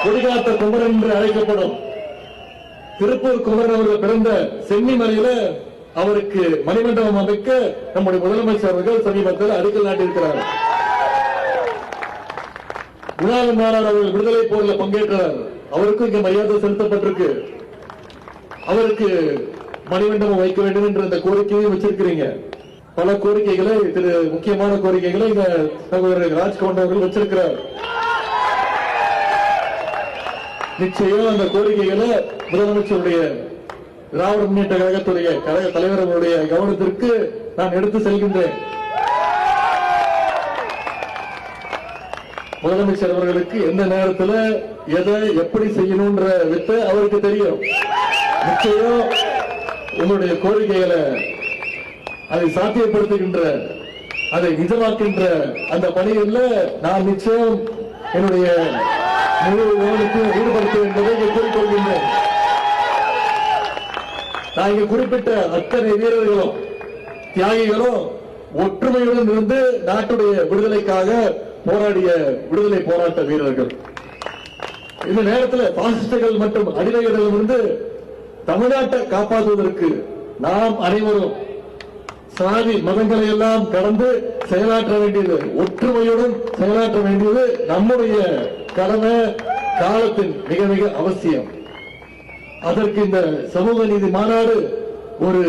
கொடிகாத்த குமரன் என்று அழைக்கப்படும் திருப்பூர் குமரன் அவர்கள் பிறந்த சென்னிமலையில அவருக்கு மணிமண்டபம் அமைக்க நம்முடைய முதலமைச்சர் அவர்கள் சமீபத்தில் அடிக்கல் நாட்டியிருக்கிறார். குணாளன் நாடார் அவர்கள் விடுதலை போரில் பங்கேற்றார். அவருக்கும் இங்க மரியாதை செலுத்தப்பட்டிருக்கு. அவருக்கு மணிமண்டபம் வைக்க வேண்டும் என்ற இந்த கோரிக்கையை வச்சிருக்கிறீங்க. பல கோரிக்கைகளை முக்கியமான கோரிக்கைகளை இங்க சகோதரர் ராஜ்கோண்ட் அவர்கள் வச்சிருக்கிறார். நிச்சயம் அந்த கோரிக்கைகளை முதலமைச்சருடைய திராவிட முன்னேற்ற கழகத்துடைய கழக தலைவர் அவருடைய கவனத்திற்கு நான் எடுத்து செல்கின்றேன். முதலமைச்சர் அவர்களுக்கு எந்த நேரத்தில் எதை எப்படி செய்யணும்ன்ற வித்த அவருக்கு தெரியும். நிச்சயம் உங்களுடைய கோரிக்கைகளை அதை சாத்தியப்படுத்துகின்ற அதை நிஜமாக்கின்ற அந்த பணியில் நான் நிச்சயம் என்னுடைய முழு கவனத்தை ஈடுபடுத்த என்பதை கூறிக்கொள்கின்றேன். நான் இங்கு குறிப்பிட்ட அத்தனை வீரர்களும் தியாகிகளும் ஒற்றுமையுடன் இருந்து நாட்டுடைய விடுதலைக்காக போராடிய விடுதலை போராட்ட வீரர்கள். இந்த நேரத்தில் பாசிஸ்டுகள் மற்றும் அடிமைகளிடமிருந்து தமிழ்நாட்டை காப்பாற்றுவதற்கு நாம் அனைவரும் சாதி மதங்களை எல்லாம் கடந்து செயலாற்ற வேண்டியது, ஒற்றுமையுடன் செயலாற்ற வேண்டியது நம்முடைய கடமை, காலத்தின் மிக மிக அவசியம். அதற்கு இந்த சமூக நீதி மாநாடு ஒரு